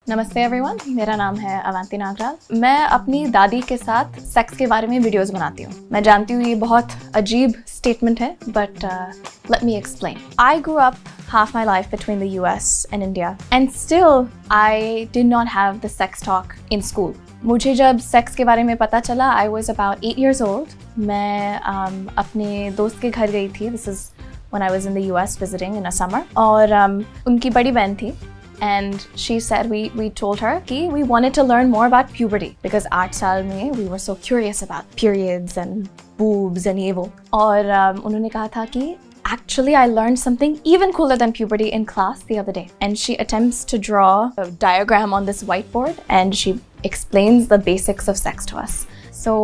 नमस्ते एवरीवन, मेरा नाम है अवंती नागराल। मैं अपनी दादी के साथ सेक्स के बारे में वीडियोस बनाती हूँ। मैं जानती हूँ ये बहुत अजीब स्टेटमेंट है, but let me explain. I grew up half my life between the US and India, and still I did not have the sex talk in school. मुझे जब सेक्स के बारे में पता चला, I was about 8 years old. मैं अपने दोस्त के घर गई थी. This is when I was in the US visiting in a summer. और उनकी बड़ी बहन थी. And she said we told her कि we wanted to learn more about puberty because 8 साल में we were so curious about periods and boobs and ये वो. और उन्होंने कहा था कि actually I learned something even cooler than puberty in class the other day. And she attempts to draw a diagram on this whiteboard and she explains the basics of sex to us. So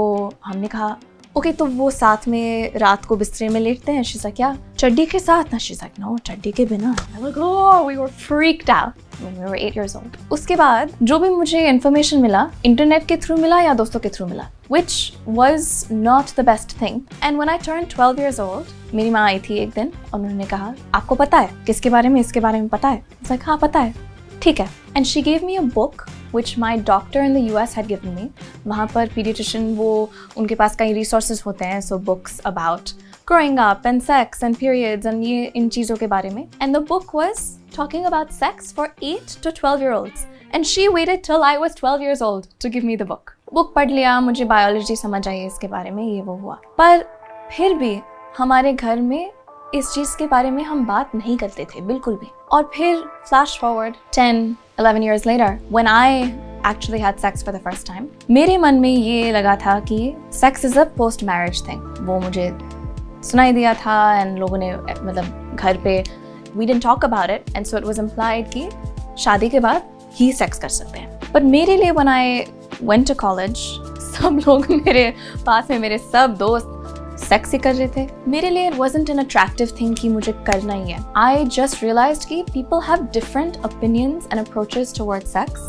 हमने कहा okay, तो वो साथ में रात को बिस्तरे में लेटते हैं? She's like, yeah. चड्डी के साथ ना? She's like, no, चड्डी के बिना. I'm like, oh, we were freaked out when we were 8 years old. उसके बाद जो भी मुझे इन्फॉर्मेशन मिला, इंटरनेट के थ्रू मिला या दोस्तों के थ्रू मिला, which was not the best thing. And when I turned 12 years old, मेरी माँ आई थी एक दिन और उन्होंने कहा, आपको पता है किसके बारे में, इसके बारे में पता है? I was like, हाँ पता है, ठीक है. And she gave me a book which my doctor in the US had given me. वहाँ पर pediatrician वो उनके पास कई resources होते हैं, so books about growing up and sex and periods and ये इन चीज़ों के बारे में. And the book was talking about sex for 8 to 12-year-olds. And she waited till I was 12 years old to give me the book. Book पढ़ लिया, मुझे biology समझ आई इसके बारे में, ये वो हुआ. पर फिर भी हमारे घर में इस चीज़ के बारे में हम बात नहीं करते थे बिल्कुल भी. और फिर flash forward 10-11 years later, when I actually had sex for the first time, मेरे मन में ये लगा था कि sex is a post marriage thing. वो मुझे सुनाई दिया था and लोगों ने मतलब घर पे we didn't talk about it and so it was implied कि शादी के बाद ही sex कर सकते हैं. But मेरे लिए when I went to college, सब लोग मेरे पास में, मेरे सब दोस्त सेक्स ही कर रहे थे. मेरे लिए it wasn't an attractive thing कि मुझे करना ही है. I just realized कि people have different opinions and approaches towards sex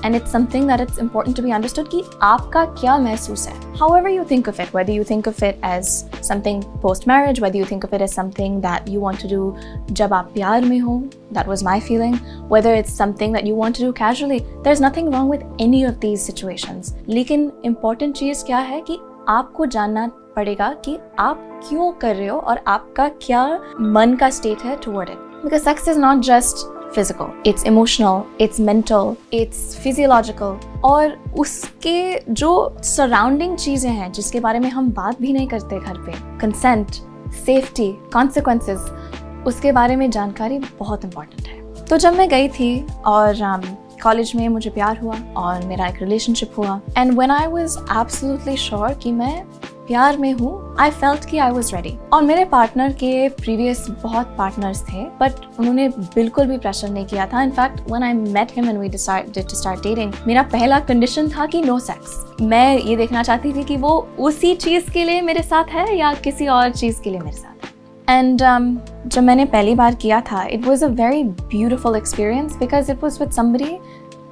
and it's something that it's important to be understood कि आपका क्या महसूस है. However you think of it, whether you think of it as something post-marriage, whether you think of it as something that you want to do जब आप प्यार में हो, that was my feeling, whether it's something that you want to do casually, there's nothing wrong with any of these situations. लेकिन important चीज़ क्या है कि आपको जानना पड़ेगा कि आप क्यों कर रहे हो और आपका क्या मन का स्टेट है toward it. Because sex is not just physical, it's emotional, it's mental, it's physiological. और उसके जो surrounding चीज़ें हैं जिसके बारे में हम बात भी नहीं करते घर पे, consent, safety, consequences, उसके बारे में जानकारी बहुत important है. तो जब मैं गई थी और कॉलेज में मुझे प्यार हुआ और मेरा एक रिलेशनशिप हुआ and when I was absolutely sure कि मैं प्यार में हूँ, I felt कि I was ready. और मेरे पार्टनर के प्रीवियस बहुत पार्टनर्स थे, बट उन्होंने बिल्कुल भी प्रेशर नहीं किया था. In fact when I met him and we decided to start dating, मेरा पहला कंडीशन था कि no sex. मैं ये देखना चाहती थी कि वो उसी चीज़ के लिए मेरे साथ है या किसी और चीज़ के लिए मेरे साथ है. And जब मैंने पहली बार किया था, it was a very beautiful experience because it was with somebody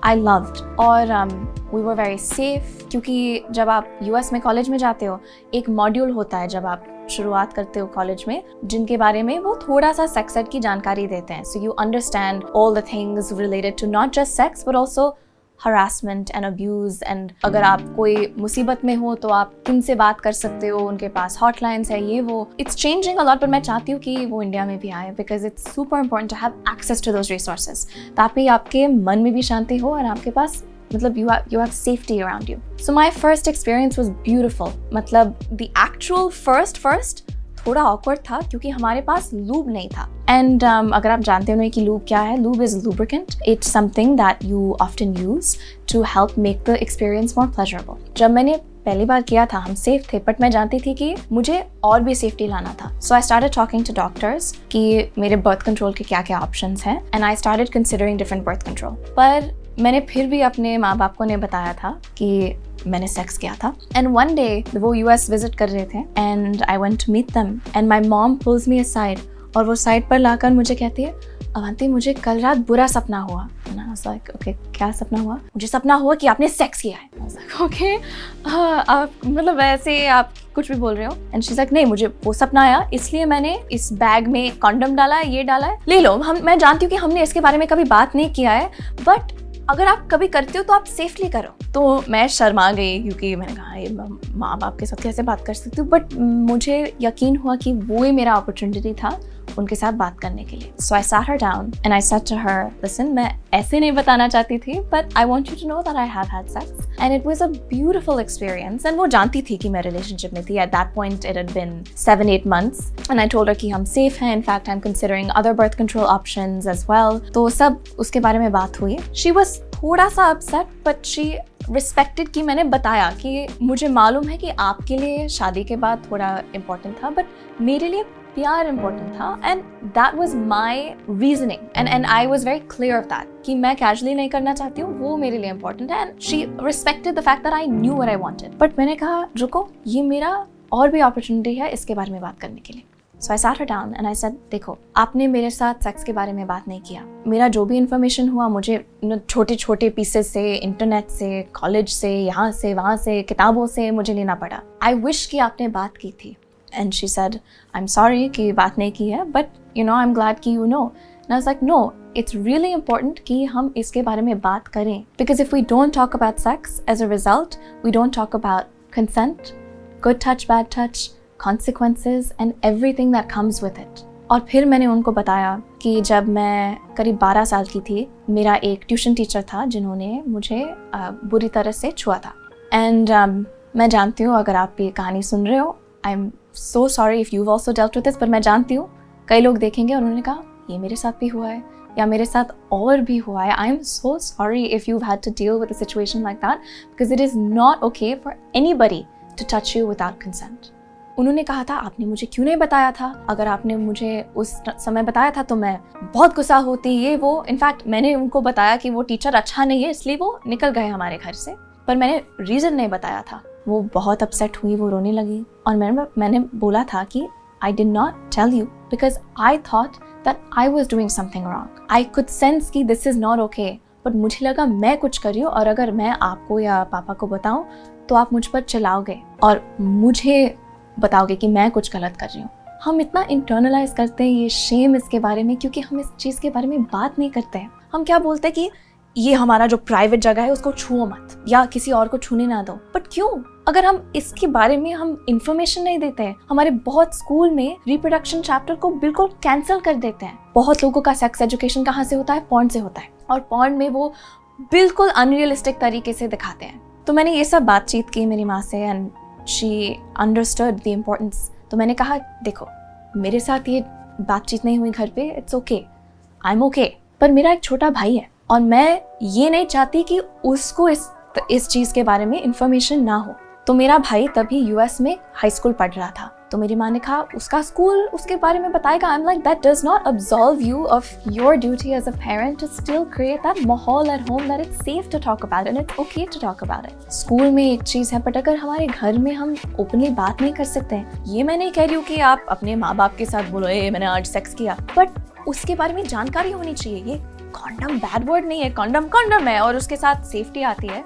I loved. और we were very safe क्योंकि जब आप US में कॉलेज में जाते हो, एक मॉड्यूल होता है जब आप शुरुआत करते हो कॉलेज में, जिनके बारे में वो थोड़ा सा सेक्स एड की जानकारी देते हैं. So you understand all the things related to not just sex but also harassment and abuse and अगर आप कोई मुसीबत में हो तो आप किनसे बात कर सकते हो, उनके पास हॉटलाइंस है, ये वो. It's changing a lot, but मैं चाहती हूँ कि वो इंडिया में भी आए because it's super important to have access to those resources. ताकि आपके मन में भी शांति हो और आपके पास मतलब you have safety around you. So my first experience was beautiful. मतलब the actual first थोड़ा awkward था क्योंकि हमारे पास लूब नहीं था. And अगर आप जानते हो कि लूब क्या है, lube is lubricant. It's something that you often use to help make the experience more pleasurable. जब मैंने पहली बार किया था, हम सेफ थे, बट मैं जानती थी कि मुझे और भी सेफ्टी लाना था. So I started talking to doctors कि मेरे बर्थ कंट्रोल के क्या क्या ऑप्शंस हैं and I started considering different birth control. पर मैंने फिर भी अपने माँ बाप को ने बताया था कि मैंने सेक्स किया था. And one day वो US विजिट कर रहे थे and I went to meet them and my mom pulls me aside और वो साइड पर लाकर मुझे कहती है, अवंती मुझे कल रात बुरा सपना हुआ. And I was like, okay, क्या सपना हुआ? मुझे सपना हुआ कि आपने सेक्स किया है. I was like, okay, आप मतलब वैसे आप कुछ भी बोल रहे हो. And she's like, नहीं, मुझे वो सपना आया इसलिए मैंने इस बैग में कॉन्डम डाला है, ये डाला है, ले लो. मैं जानती हूँ कि हमने इसके बारे में कभी बात नहीं किया है, बट अगर आप कभी करते हो तो आप सेफली करो। तो मैं शर्मा गई क्योंकि मैंने कहा ये माँ बाप के साथ कैसे बात कर सकती हूँ, बट मुझे यकीन हुआ कि वो ही मेरा अपॉर्चुनिटी था उनके साथ बात करने के लिए। सो आई sat her down and I said to her, listen, मैं ऐसे नहीं बताना चाहती थी, but I want you to know that I have had sex and it was a beautiful experience। and वो जानती थी कि मैं relationship में थी। At that point it had been 7-8 months and I told her कि हम safe हैं, in fact I'm considering other birth control options as well। तो सब उसके बारे में बात हुई। She was थोड़ा सा upset but she respected कि मैंने बताया कि मुझे मालूम है कि आपके लिए शादी के बाद थोड़ा important था, but मेरे लिए प्यार important था and that was my reasoning and I was very clear of that कि मैं casually नहीं करना चाहती हूँ, वो मेरे लिए important है। and she respected the fact that I knew what I wanted। but मैंने कहा रुको, ये मेरा और भी opportunity है इसके बारे में बात करने के लिए। So I sat her down and I said, देखो, आपने मेरे साथ सेक्स के बारे में बात नहीं किया। मेरा जो भी इन्फॉर्मेशन हुआ मुझे छोटे छोटे पीसेस से, इंटरनेट से, कॉलेज से, यहाँ से वहाँ से, किताबों से मुझे लेना पड़ा। I wish कि आपने बात की थी। And she said, I'm sorry कि बात नहीं की है, but you know I'm glad कि you know। And I was like, no, it's really important कि हम इसके बारे में बात करें, because if we don't talk about sex, as a result, we don't talk about consent, good touch, bad touch, consequences and everything that comes with it। और फिर मैंने उनको बताया कि जब मैं करीब 12 साल की थी, मेरा एक ट्यूशन टीचर था जिन्होंने मुझे बुरी तरह से छुआ था। एंड मैं जानती हूँ अगर आप ये कहानी सुन रहे हो, आई am so sorry if you also dealt with this, पर मैं जानती हूँ कई लोग देखेंगे और उन्होंने कहा ये मेरे साथ भी हुआ है या मेरे साथ और भी हुआ है। I am so sorry if you had to deal with a situation like that, because it is not okay for anybody to touch you without consent. उन्होंने कहा था आपने मुझे क्यों नहीं बताया था, अगर आपने मुझे उस समय बताया था तो मैं बहुत गुस्सा होती, ये वो। इनफैक्ट मैंने उनको बताया कि वो टीचर अच्छा नहीं है इसलिए वो निकल गए हमारे घर से, पर मैंने रीज़न नहीं बताया था। वो बहुत अपसेट हुई, वो रोने लगी और मैंने बोला था कि I did not tell you because I thought that I was doing something wrong. I could sense कि this is not okay, but मुझे लगा मैं कुछ कर रही हूँ और अगर मैं आपको या पापा को बताऊँ तो आप मुझ पर चिल्लाओगे और मुझे बताओगे कि मैं कुछ गलत कर रही हूँ। हम इतना इंटरनलाइज करते हैं ये शेम इसके बारे में क्योंकि हम इस चीज़ के बारे में बात नहीं करते हैं। हम क्या बोलते हैं कि ये हमारा जो प्राइवेट जगह है उसको छुओ मत या किसी और को छूने ना दो। बट क्यों? अगर हम इसके बारे में हम इंफॉर्मेशन नहीं देते हैं, हमारे बहुत स्कूल में रिप्रोडक्शन चैप्टर को बिल्कुल कैंसिल कर देते हैं। बहुत लोगों का सेक्स एजुकेशन कहाँ से होता है? पॉर्न से होता है, और पॉर्न में वो बिल्कुल अनरियलिस्टिक तरीके से दिखाते हैं। तो मैंने ये सब बातचीत की मेरी माँ से and she understood the importance. तो मैंने कहा देखो, मेरे साथ ये बातचीत नहीं हुई घर पे, it's okay, I am okay, पर मेरा एक छोटा भाई है और मैं ये नहीं चाहती कि उसको इस चीज़ के बारे में इंफॉर्मेशन ना हो। तो मेरा भाई तभी यूएस में हाई स्कूल पढ़ रहा था, तो मेरी माँ ने कहा उसका स्कूल उसके बारे में बताएगा। I am like that does not absolve you of your duty as a parent to still create that माहौल at home that it's safe to talk about and it's okay to talk about it. School में एक चीज़ है, but अगर हमारे घर में हम openly बात नहीं कर सकते हैं, ये मैं नहीं कह रही हूँ कि आप अपने माँ बाप के साथ बोलो ए मैंने आज सेक्स किया, बट उसके बारे में जानकारी होनी चाहिए। ये कॉन्डम बैड वर्ड नहीं है, कॉन्डम है और उसके साथ सेफ्टी आती है।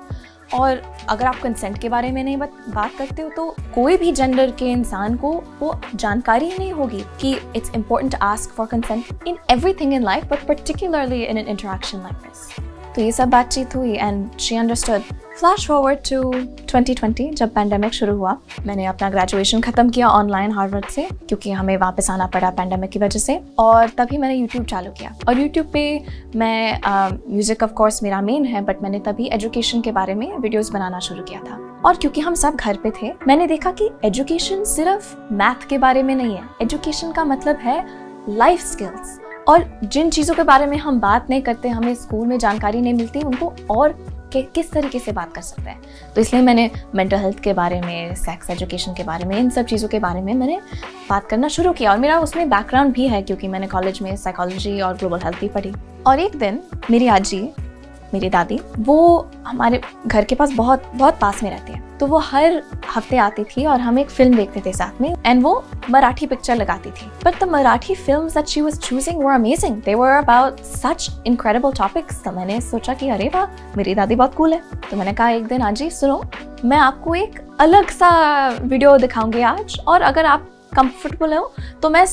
और अगर आप कंसेंट के बारे में नहीं बात करते हो तो कोई भी जेंडर के इंसान को वो जानकारी नहीं होगी कि it's important to ask for consent in everything in life, but particularly in an interaction like this. तो ये सब बातचीत हुई and she understood. Flash forward to 2020 जब पैंडेमिक शुरू हुआ, मैंने अपना ग्रेजुएशन ख़त्म किया ऑनलाइन हार्वर्ड से क्योंकि हमें वापस आना पड़ा पैंडेमिक की वजह से, और तभी मैंने यूट्यूब चालू किया। और यूट्यूब पे मैं म्यूज़िक ऑफ कोर्स मेरा मेन है, बट मैंने तभी एजुकेशन के बारे में वीडियोज़ बनाना शुरू किया था। और क्योंकि हम सब घर पे थे, मैंने देखा कि एजुकेशन सिर्फ मैथ के बारे में नहीं है। एजुकेशन का मतलब है लाइफ स्किल्स, और जिन चीज़ों के बारे में हम बात नहीं करते, हमें स्कूल में जानकारी नहीं मिलती, उनको और किस तरीके से बात कर सकते हैं। तो इसलिए मैंने मेंटल हेल्थ के बारे में, सेक्स एजुकेशन के बारे में, इन सब चीज़ों के बारे में मैंने बात करना शुरू किया। और मेरा उसमें बैकग्राउंड भी है क्योंकि मैंने कॉलेज में साइकोलॉजी और ग्लोबल हेल्थ भी पढ़ी। और एक दिन मेरी आजी, मेरी दादी, वो हमारे घर के पास बहुत पास में रहती है, तो वो हर हफ्ते आती थी और हम एक फिल्म देखते थे साथ में, एंड वो मराठी पिक्चर लगाती थी। But the Marathi films that she was choosing were amazing, they were about such incredible topics. तो मैंने सोचा कि अरे वाह, मेरी दादी बहुत कूल है। तो मैंने कहा एक दिन आजी सुनो, मैं आपको एक अलग सा वीडियो दिखाऊंगी आज, और अगर आप कंफर्टेबल हो तो मैं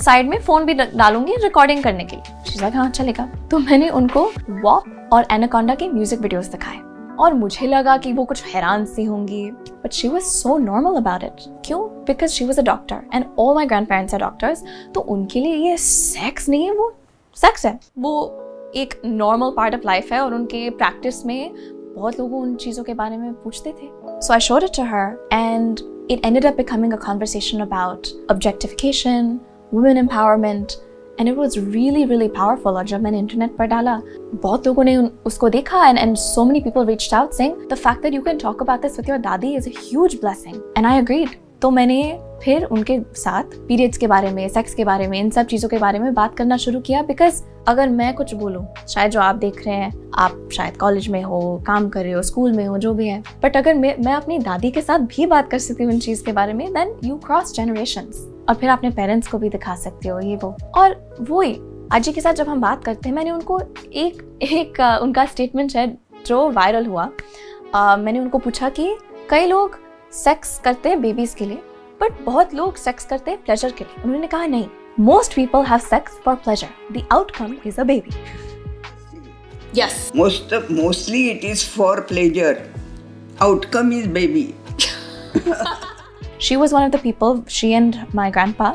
साइड में फोन भी डालूंगी रिकॉर्डिंग करने के लिए। शी लाइक हाँ चलेगा। तो मैंने उनको वॉक और एनाकोंडा के म्यूजिक वीडियोस दिखाए और मुझे लगा कि वो कुछ हैरान सी होंगी, but she was so normal about it. क्यों? Because she was a doctor and all my grandparents are doctors. तो उनके लिए ये सेक्स नहीं है, वो सेक्स है, वो एक नॉर्मल पार्ट ऑफ लाइफ है। और उनके प्रैक्टिस में बहुत लोग उन चीज़ों के बारे में पूछते थे। So I showed it to her and it ended up becoming a conversation about objectification, women empowerment, and it was really, really powerful. और जब मैंने इंटरनेट पर डाला, बहुत लोगों ने उसको देखा and so many people reached out saying the fact that you can talk about this with your dadi is a huge blessing. And I agreed. तो मैंने फिर उनके साथ पीरियड्स के बारे में, सेक्स के बारे में, इन सब चीज़ों के बारे में बात करना शुरू किया। बिकॉज अगर मैं कुछ बोलूँ, शायद जो आप देख रहे हैं, आप शायद कॉलेज में हो, काम कर रहे हो, स्कूल में हो, जो भी है, बट अगर मैं अपनी दादी के साथ भी बात कर सकती हूँ इन चीज़ के बारे में, देन यू क्रॉस जनरेशंस। और फिर अपने पेरेंट्स को भी दिखा सकते हो ये वो। और वही आजी के साथ जब हम बात करते हैं, मैंने उनको एक उनका स्टेटमेंट है जो वायरल हुआ। मैंने उनको पूछा कि कई लोग सेक्स करते हैं बेबीज के लिए, बट बहुत लोग सेक्स करते हैं प्लेजर के लिए। उन्होंने कहा नहीं, most people have sex for pleasure, the outcome is a baby. Yes, mostly it is for pleasure, outcome is baby. She was one of the people, she and my grandpa,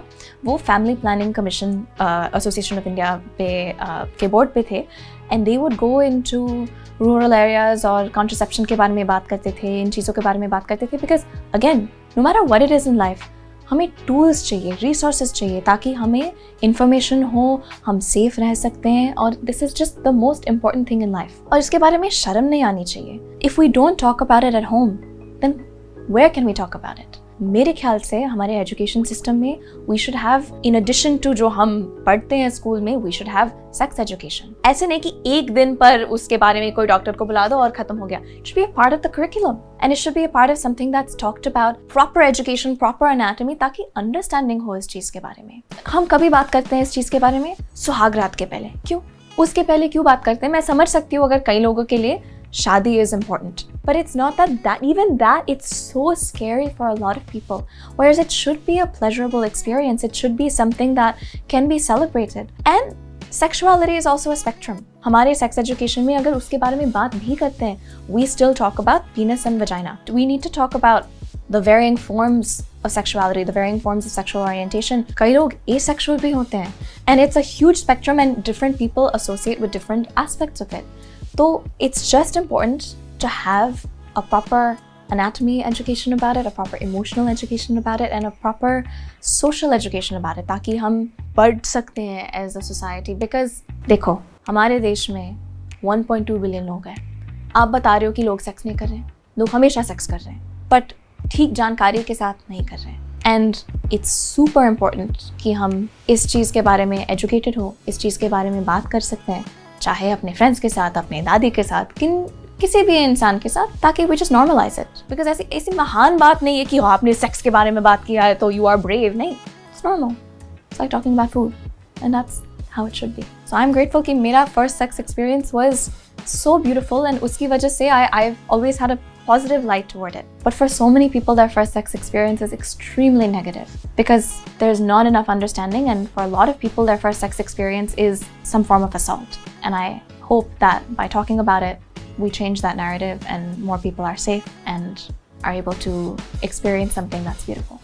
वो family planning commission association of India के board पे थे, and they would go into rural areas और contraception के बारे में बात करते थे, इन चीज़ों के बारे में बात करते थे। Because again, no matter what it is in life, हमें टूल्स चाहिए, रिसोर्सेज चाहिए, ताकि हमें इंफॉर्मेशन हो, हम सेफ रह सकते हैं। और this is just the most important thing in life. और इसके बारे में शर्म नहीं आनी चाहिए। If we don't talk about it at home, then where can we talk about it? मेरे ख्याल से हमारे एजुकेशन सिस्टम में we should have, in addition to जो हम पढ़ते हैं स्कूल में, we should have sex education. ऐसे नहीं कि एक दिन पर उसके बारे में कोई डॉक्टर को बुला दो और खत्म हो गया। It should be a part of the curriculum and it should be a part of something that's talked about, proper education, proper anatomy, ताकि अंडरस्टैंडिंग हो इस चीज़ के बारे में। हम कभी बात करते हैं इस चीज़ के बारे में सुहाग रात के पहले, क्यों? उसके पहले क्यों बात करते हैं? मैं समझ सकती हूँ अगर कई लोगों के लिए शादी is important, but it's not that even that it's so scary for a lot of people, whereas it should be a pleasurable experience. It should be something that can be celebrated. And sexuality is also a spectrum. हमारे sex education में अगर उसके बारे में बात भी करते हैं, we still talk about penis and vagina. We need to talk about the varying forms of sexuality, the varying forms of sexual orientation. कई लोग asexual भी होते हैं, and it's a huge spectrum and different people associate with different aspects of it. So it's just important to have a proper anatomy education about it, a proper emotional education about it, and a proper social education about it, ताकि हम बढ़ सकते हैं as a society. Because देखो, हमारे देश में 1.2 billion लोग हैं। आप बता रहे हो कि लोग सेक्स नहीं कर रहे हैं, लोग हमेशा सेक्स कर रहे हैं, बट ठीक जानकारी के साथ नहीं कर रहे हैं। एंड इट्स सुपर इम्पोर्टेंट कि हम इस चीज़ के बारे में एजुकेटेड हो, इस चीज़ के बारे में बात कर सकते हैं, चाहे अपने फ्रेंड्स के साथ, अपने दादी के साथ, किसी भी इंसान के साथ, ताकि we just normalize it. Because ऐसी महान बात नहीं है कि आपने सेक्स के बारे में बात किया है तो यू आर ब्रेव। नहीं, it's normal. It's like talking about food and that's how it should be. So I am grateful कि मेरा first sex experience was so beautiful, and उसकी वजह से I've always had a positive light toward it. But for so many people, their first sex experience is extremely negative because there's not enough understanding, and for a lot of people, their first sex experience is some form of assault. And I hope that by talking about it, we change that narrative and more people are safe and are able to experience something that's beautiful.